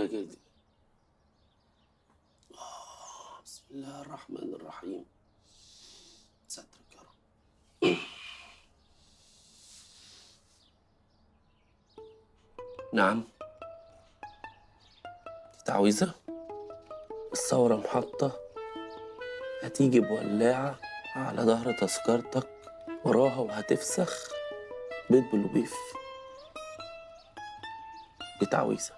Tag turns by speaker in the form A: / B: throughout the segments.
A: جدي. بسم الله الرحمن الرحيم. سترك يا رب. نعم، تعويذة الثورة محطة هتيجي بولاعة على ظهر تذكرتك وراها وهتفسخ بيض بلوبيف. دي تعويذة.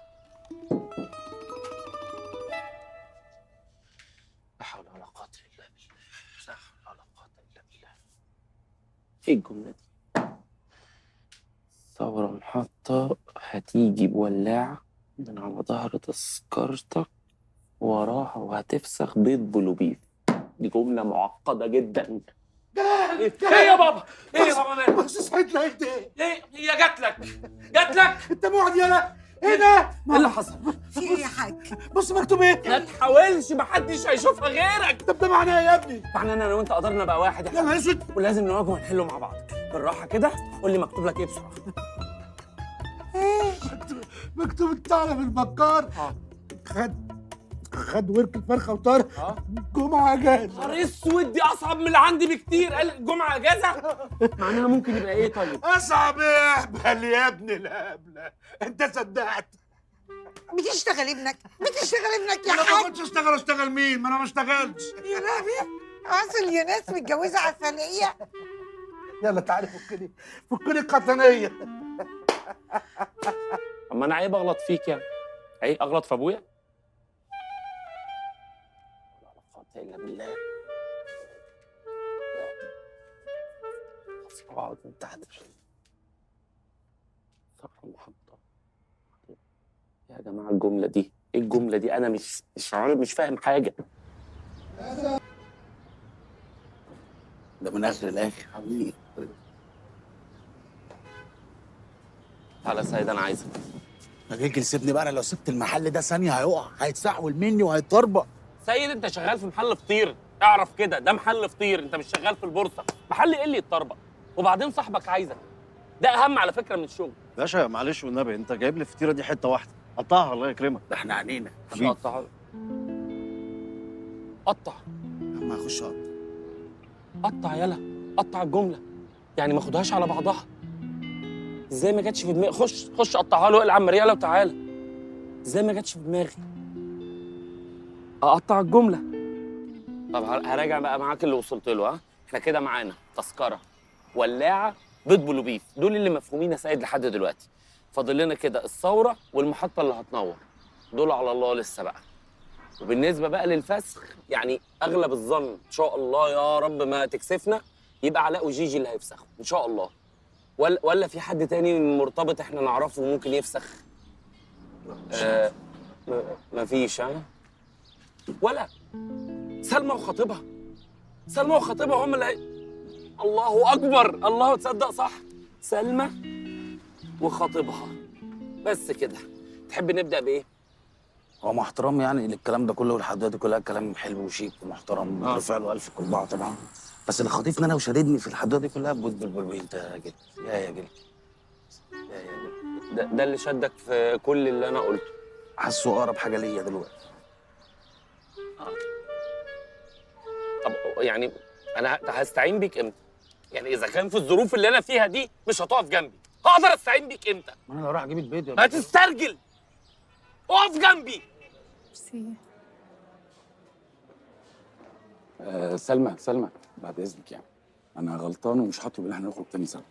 A: لا حول ولا قوة إلا بالله. لا حول ولا قوة إلا بالله. ايه الجملة دي؟ ثورة محطة هتيجي بولاعة من على ظهر تذكرتك وراها وهتفسخ بيض بلوبيف. دي جملة معقدة جدا.
B: ايه يا بابا؟ ايه يا بابا مالك؟
C: بس صحيت لقيت ايه؟
B: ايه هي جات لك؟ جات لك؟
C: انت موعد يالا؟ ايه ده؟
B: ايه اللي حصل؟
D: في ايه يا حاج؟
C: بص مكتوب ايه؟
B: ما تحاولش، محدش هيشوفها غيرك.
C: طب ده معناه ايه يا ابني؟
B: معنى انا وانت قدرنا بقى واحد
C: يا نهار اسود.
B: ولازم نواجهه ونحله مع بعض. بالراحه كده، قول لي مكتوب لك ايه بسرعه.
C: مكتوب الثعلب البكار خد ورك الفرخه وطار جمعه اجازه.
B: نهار اسود، دي اصعب من اللي عندي بكتير. قال الجمعه اجازه؟ معناها ممكن يبقى ايه طيب؟
C: اصعب ايه اهبل يا ابن الهبله؟ انت صدقت؟
D: بتشتغل ابنك؟ بتشتغل ابنك يا
C: انا ما
D: حاج؟
C: كنتش اشتغل مين؟ ما انا ما اشتغلتش.
D: يا لهوي، اصل يا ناس متجوزه عسليه.
C: يلا تعالي فكني القطنيه.
B: اما انا عيب اغلط فيك يعني؟ عيب اغلط في ابويا؟
A: لا قوة إلا بالله. اقعد من تحت. ثورة محطة. يا جماعة الجملة دي ايه الجملة دي؟ أنا مش عارف، مش فاهم حاجة.
C: ده من اخر الاخر حبيبي.
A: تعالى يا سيد أنا عايزك.
E: راجل سيبني بقى، انا لو سبت المحل ده ثانيه هيقع، هيتسحول مني وهيتطربق.
B: سيد انت شغال في محل فطير، اعرف كده، ده محل فطير، انت مش شغال في البورصه. محل ايه اللي يتطربق؟ وبعدين صاحبك عايزك، ده اهم على فكره من الشغل.
F: باشا معلش والنبي، انت جايب لي الفطيره دي حته واحده، قطعها الله يكرمك.
E: ده احنا عنينا
A: مش هقطع.
B: قطع.
E: اما هخش اقطع.
B: قطع يلا، قطع الجمله، يعني ما خدهاش على بعضها. ازاي ما جاتش في دماغي؟ خش قطعها له، اقلع عم رياله وتعالى. ازاي ما جاتش في دماغي اقطع الجمله؟ طب هراجع بقى معاك اللي وصلت له. ها احنا كده معانا تذكره، ولاعه، بيض بلوبيف، دول اللي مفهومين يا سيد لحد دلوقتي. فاضل لنا كده الثوره والمحطه اللي هتنور، دول على الله لسه بقى. وبالنسبه بقى للفسخ، يعني اغلب الظن ان شاء الله يا رب ما تكسفنا، يبقى علاء وجيجي اللي هيفسخوا ان شاء الله. ولا في حد تاني مرتبط احنا نعرفه ممكن يفسخ؟ مفيش. ها ولا سلمى وخطيبها، سلمى وخطيبها هم اللي الله اكبر، الله تصدق صح، سلمى وخطيبها بس كده. تحب نبدا بايه؟
E: هو مع احترام يعني للكلام ده كله والحدوته دي كلها، كلام حلو وشيك ومحترم رفع له الف قبعه طبعا، بس اللي خاطفني انا وشاددني في الحدوته دي كلها بود بالبلبل. انت يا جد يا جد
B: يا جد، ده اللي شدك في كل اللي انا قلته؟
E: حاسه اقرب حاجه ليا دلوقتي.
B: طب يعني انا هستعين بيك امتى؟ يعني اذا كان في الظروف اللي انا فيها دي مش هتقف جنبي، هقدر استعين بيك امتى؟
E: ما انا لو راح اجيب البيت يا
B: ما تسترجل، اقف جنبي.
G: سلمى بعد اذنك، يعني انا غلطان ومش هطلب ان احنا نخرج تاني سوا.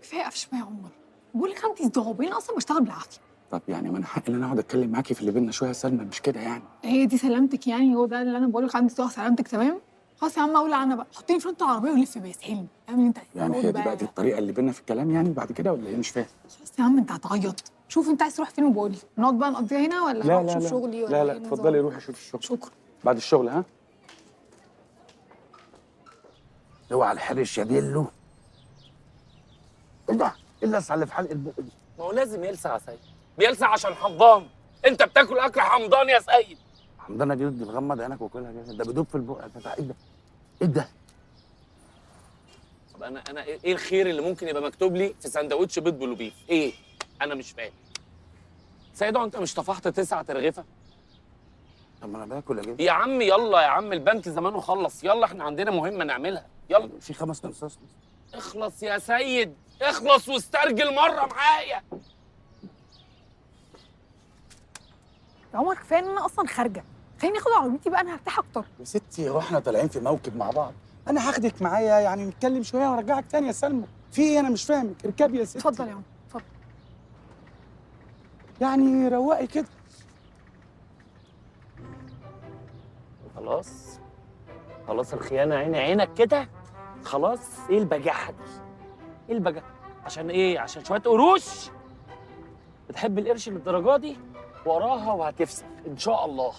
H: كفايه قفش يا عمر، بقول لك انت الضغوبين اصلا بشتغل بالعافيه.
G: طب يعني ما انا حق ان انا اقعد اتكلم معاكي في اللي بينا شويه يا سلمى، مش كده يعني؟
H: هي دي سلامتك يعني؟ هو ده اللي انا بقول لك عندي صح سلامتك؟ تمام خلاص يا عم، اولع انا بقى، حطيني في فرونت العربيه ولف بيا سحلني، اعمل انت
G: يعني هي دي بقى دي الطريقه اللي بينا في الكلام يعني بعد كده ولا ايه؟ مش فاهم.
H: خلاص يا عم انت هتعيط. شوف انت عايز تروح فين وبقول لي، نقعد بقى نقضيها هنا ولا
G: لا
H: هروح
G: لا
H: اشوف
G: لا
H: شغلي ولا
G: لا لا
H: إيه النظام؟
G: اتفضلي روحي شوفي الشغل.
H: شكرا.
G: بعد الشغل ها؟
E: اوعى الحرش يا بيلو. ايه ده؟ ايه اللسعه اللي في حلق البق دي؟
B: ما هو لازم يلسع يا سيد، بيلسع عشان حمضان. انت بتاكل اكل حمضان يا سيد.
E: حمضانه دي بتغمض عينك وكلها كده، ده بيدوب في البق بتاع. ايه ده؟ ايه ده؟
B: طب انا ايه الخير اللي ممكن يبقى مكتوب لي في سندوتش بيض بلوبيف؟ ايه؟ انا مش فاهم. سيدة انت مش طفحت 9 ترغيفه؟
E: طب ما انا باكل اجيب
B: يا عم يلا يا عم، البنك زمانه خلص، يلا احنا عندنا مهمه نعملها، يلا.
E: في 5 انصاص.
B: اخلص يا سيد، اخلص واسترجل مره معايا.
H: يا عمر كفايه ان انا اصلا خارجه، خليني اخد عربيتي بقى، انا هرتاح اكتر.
E: يا ستي هو احنا طالعين في موكب مع بعض؟ انا هاخدك معايا يعني نتكلم شويه وارجعك تاني يا سلمى. في ايه؟ انا مش فاهمك. اركبي يا ستي.
H: اتفضل يا عمر اتفضل.
E: يعني روقي كده.
B: خلاص خلاص الخيانه عينك كده، خلاص. ايه البجاحه دي؟ ايه البجاحه؟ عشان ايه؟ عشان شويه قروش؟ بتحب القرش للدرجه دي؟ وراها وهتفسد ان شاء الله.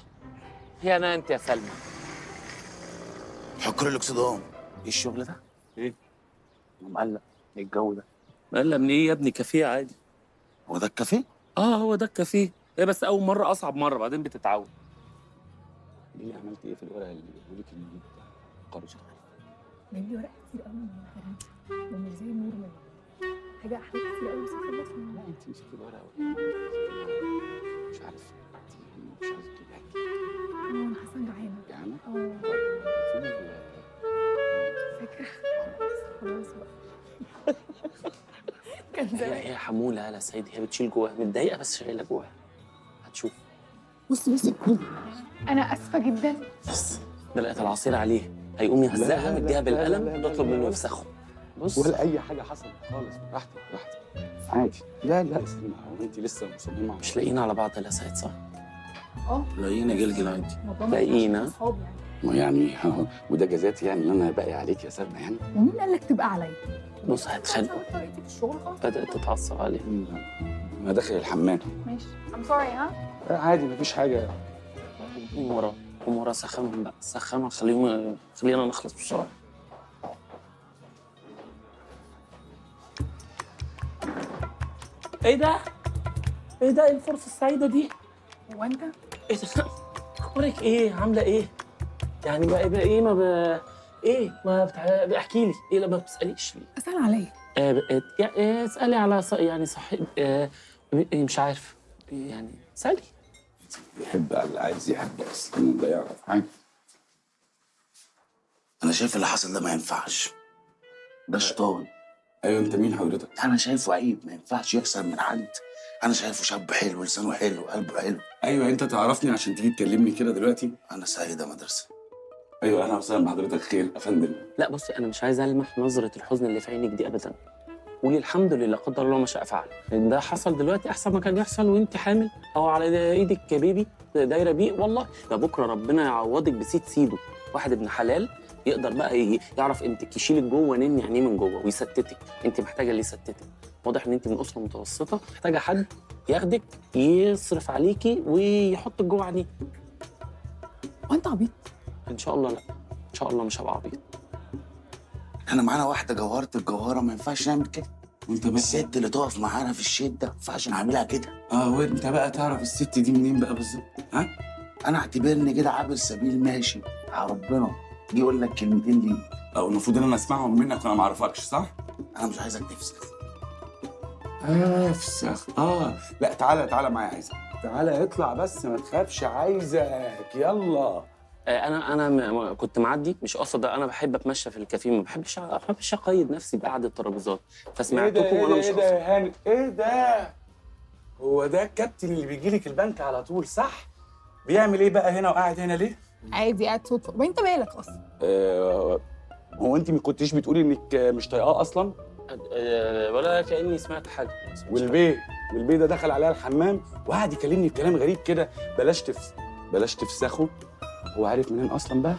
B: خيانه انت يا سلمى.
E: حكر الاكسدام.
B: ايه الشغل ده؟
E: ايه؟ انا مقلق. ايه الجو ده؟
B: مقلق من ايه يا ابني؟ كافيه عادي.
E: هو ده الكافيه؟
B: هو ده الكافيه. هي بس اول مره اصعب مره، بعدين بتتعود.
G: ليه عملت ايه في الورقه اللي بيقولوا لك ان دي قرض؟
H: جايب لي ورق كتير قوي من الغريب ومش زي النور من حاجه احلى كتير قوي، بس خلص
G: لا انت مسكتي الورقه مش عارف مش عايزه تجيبها
H: انا حاسه اني جعانه.
G: يعني
H: اه
G: فين
H: فاكره. خلاص بقى. كان زمان.
A: هي حموله يا سيد، هي بتشيل جواها، متضايقه بس شايله جواها. هتشوف.
H: بصي انا اسفه جدا.
A: ده لقيت العصير عليه، هيقوم يهزقها مديها بالقلم تطلب منه يفسخه. بص
G: ولا اي حاجه حصلت خالص. براحتك عادي. لا يا سلمى، هو انت لسه مصممه
A: مش لاقيين على بعض يا سيد صح؟
E: لاقيين جلجل عادي.
A: لاقينا.
H: اصحاب يعني.
G: ما يعني وده جزاتي يعني ان انا باقي عليك يا سلمى يعني.
H: ومين قال لك تبقى عليا؟
A: بص هتخانقوا.
H: طريقتي في الشغل خلاص.
A: بدأت تتعصب عليه.
G: انا داخل الحمام.
H: ماشي I'm sorry ها.
G: عادي مفيش حاجه.
A: قوم ورا سخنهم بقى، سخنهم خلينا نخلص بسرعة. ايه ده؟ ايه ده؟ ايه الفرصة السعيدة دي؟
H: هو انت؟
A: ايه ده؟ اخبارك ايه؟ عاملة ايه؟ يعني بقى ايه ايه ما احكي لي، ايه ما بتسأليش ليه؟
H: اسال عليا.
A: اسألي على يعني صاحب مش عارف يعني اسألي.
G: بيحب اللي عايز يحب اصلا ده يعرف حاجه.
E: انا شايف اللي حصل ده ما ينفعش. ده شيطان.
G: ايوه انت مين حضرتك؟
E: انا شايفه عيب، ما ينفعش يحصل من حد. انا شايفه شاب حلو، لسانه حلو، قلبه حلو.
G: ايوه انت تعرفني عشان تيجي تكلمني كده دلوقتي؟
E: انا سيدة مدرسة.
G: ايوه اهلا وسهلا بحضرتك. خير يا فندم؟
A: لا بصي، انا مش عايز المح نظرة الحزن اللي في عينك دي ابدا. قولي الحمد لله، قدر الله ما شاء فعل. ده حصل دلوقتي احسن ما كان يحصل وانت حامل او على ايدك يا بيبي دايره بيه. والله ده بكره ربنا يعوضك بسيد سيده، واحد ابن حلال يقدر بقى يعرف قيمتك، يشيلك جوه يعني ايه من جوه ويستتك. انت محتاجه اللي يستتك. واضح ان انت من اسره متوسطه، محتاجه حد ياخدك يصرف عليكي ويحطك جوه عينيه.
H: وانت عبيط؟
A: ان شاء الله لا، ان شاء الله مش هبقى عبيط.
E: احنا معانا واحده جوهرة الجوهرة، ما ينفعش نعمل كده.
G: وانت بقى
E: الست اللي تقف معانا في الشده ما ينفعش نعملها كده.
G: وانت بقى تعرف الست دي منين بقى بالظبط؟ ها؟
E: انا اعتبرني كده عابر سبيل ماشي على ربنا، جه يقول لك كلمتين ليه.
G: او المفروض ان انا اسمعهم منك وانا ما اعرفكش صح؟
E: انا مش عايزك تفسخ.
G: افسخ. لا تعالى معايا عايزك. تعالى اطلع بس ما تخافش، عايزك يلا.
A: انا كنت معدي مش قصد، انا بحب اتمشى في الكافيه، ما بحبش اقيد نفسي بقعد الترابيزات، فسمعتكم وانا مش
G: ايه
A: قصد.
G: ده يا هاني؟ ايه ده؟ هو ده الكابتن اللي بيجي لك البنك على طول صح؟ بيعمل ايه بقى هنا وقاعد هنا ليه؟
H: عادي قاعد صدفه، وانت مالك اصلا؟
G: هو انت ما كنتيش بتقولي انك مش طايقاه اصلا؟
A: ولا كاني سمعت حاجه.
G: والبيه ده دخل عليها الحمام وقعد يكلمني بكلام غريب كده. بلاش تفسخه. هو عارف منين اصلا بقى؟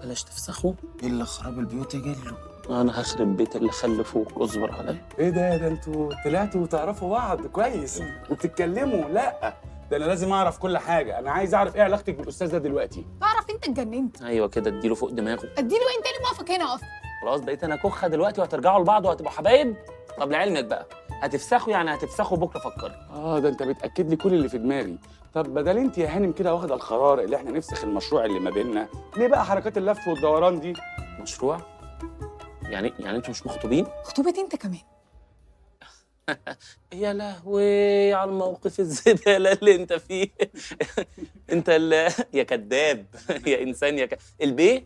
A: بلاش تفسخوا.
E: الا خراب البيوت يجي له.
A: انا هخرب بيت اللي خلفوك، اصبر عليا.
G: ايه ده انتوا طلعتوا تعرفوا بعض كويس وبتتكلموا؟ لا ده انا لازم اعرف كل حاجه. انا عايز اعرف ايه علاقتك بالاستاذ ده دلوقتي.
H: تعرف انت اتجننت.
A: ايوه كده، اديله فوق دماغه.
H: اديله انت اللي موافق هنا اصلا.
A: خلاص بقيت انا كخه دلوقتي وهترجعوا لبعض وهتبقوا حبايب. طب لعلمك بقى، هتفسخوا يعني هتفسخوا بكره، فكري.
G: ده انت بتاكد لي كل اللي في دماغي. طب بدل انت يا هانم كده واخده القرار اللي احنا نفسخ المشروع اللي ما بيننا، ليه بقى حركات اللف والدوران دي؟
A: مشروع؟ يعني انتوا مش مخطوبين؟
H: خطوبه انت كمان.
B: يا لهوي على الموقف الزباله اللي انت فيه. انت يا كذاب يا انسان البيه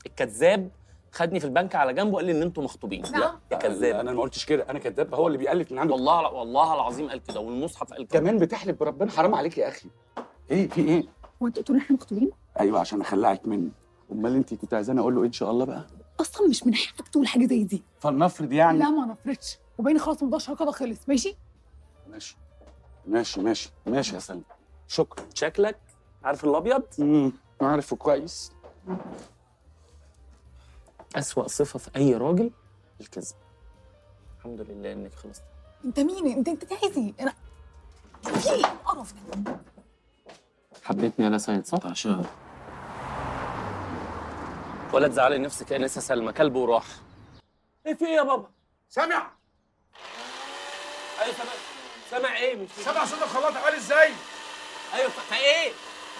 B: الكذاب خدني في البنك على جنبه وقال لي ان انتوا مخطوبين. لا يا كذاب.
G: انا ما قلتش كده، انا كذاب، هو اللي بيألف من عنده.
B: والله العظيم قال كده، والمصحف قال كده.
G: كمان بتحلف بربنا، حرام عليك يا اخي. ايه في ايه؟
H: هو انت قلت له احنا مخطوبين؟
G: ايوه عشان اخلعك منه. امال انت كنت عايزاني اقول له ان شاء الله بقى؟
H: اصلا مش من حقك تقول حاجه زي دي.
G: فلنفرض يعني.
H: لا ما نفرضش، وبين خلاص موضوع الشراكه ده خلص. ماشي ماشي يا سلمى، شكرا.
B: شكلك عارف الابيض.
G: عارفه كويس.
B: أسوأ صفة في أي راجل الكذب. الحمد لله إنك خلصت.
H: انت مين؟ انت عايز ايه؟ انا في ايه القرف ده؟
B: حبيتني يا سيد صح؟ عشان ولا تزعلي نفسك يا نسا سلمى، كلب وراح. إيه في إيه يا بابا؟
C: سامع؟
B: أيوة سامع إيه؟ مش
C: سامع صوت الخلاط عالي ازاي؟
B: أيوة فإيه؟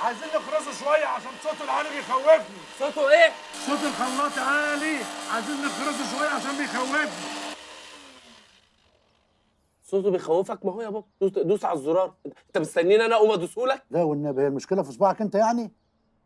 C: عايزين نخرسه شويه عشان صوته العالي بيخوفني.
B: صوته إيه؟
C: صوت الخلاط عالي، عايزين نخرسه شويه عشان بيخوفني.
B: صوته بيخوفك؟ ما هو يا بابا دوس على الزرار. أنت مستنيني أنا أقوم أدوسهولك؟
I: لا والنبي، هي المشكله في صباعك انت يعني؟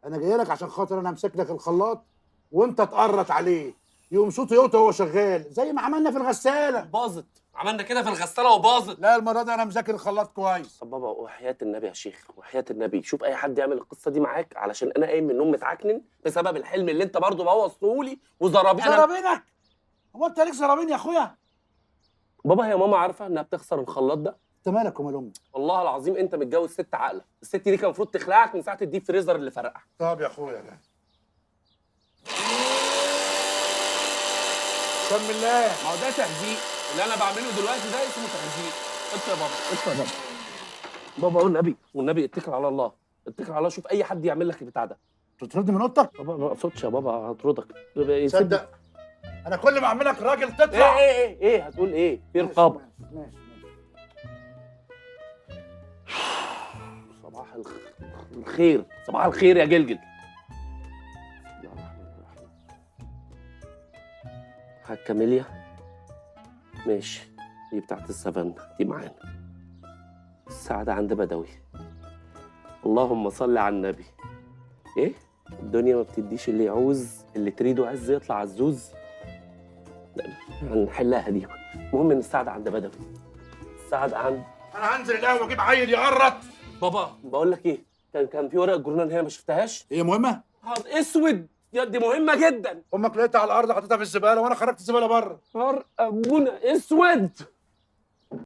I: انا جاي لك عشان خاطر انا امسك لك الخلاط وانت تقرط عليه يقوم صوته يوطى وهو شغال زي ما عملنا في الغساله.
B: باظت. عملنا كده في الغسالة وباظت.
I: لا المره دي انا مذاكر الخلاط كويس.
B: طب بابا وحياة النبي يا شيخ، وحياة النبي شوف أي حد يعمل القصة دي معاك، علشان أنا قايم من النوم متعكنن بسبب الحلم اللي أنت برضه بوظتهولي وزرابين.
I: زرابينك؟ هو انت ليك زرابين يا اخويا؟
B: بابا هي ماما عارفة إنها بتخسر الخلاط ده؟
I: انت مالك ومال امك؟
B: والله العظيم أنت متجوز ست عاقلة، الست دي كان المفروض تخلعك من ساعة الديب فريزر اللي فرقع.
I: طب يا اخويا لا
C: بسم الله.
B: ما هو ده تهزيق، اللي أنا بعمله دلوقتي ده اسمه تهزيق. أنت يا بابا، أنت يا بابا. بابا والنبي اتكل على الله، اتكل على الله، شوف أي حد يعمل لك البتاع ده.
I: تطرد من اوضتك؟
B: بابا ما أقصدش يا بابا، هطردك.
I: تصدق انا كل ما اعملك راجل تطلع.
B: إيه هتقول إيه؟ في رقابة.
I: ماشي.
B: صباح الخير، صباح الخير يا جلجل. بسم الله الرحمن الرحيم. حاج كاميليا ماشي، دي بتاعت السافانا دي معانا. السعادة عند بدوي. اللهم صل على النبي. ايه؟ الدنيا ما بتديش اللي يعوز، اللي تريده عز يطلع عزوز. هنحلها دي. المهم ان السعادة عند بدوي. السعادة عند.
C: انا هنزل القهوه اجيب عيل يقرط.
B: بابا بقول لك ايه؟ كان في ورقة جورنال هنا ما شفتهاش؟
I: هي مهمه؟
B: اسود يا دي مهمة جدا.
C: امك لقيتها على الارض حطيتها في الزباله وانا خرجت الزباله بره.
B: نهار ابونا اسود.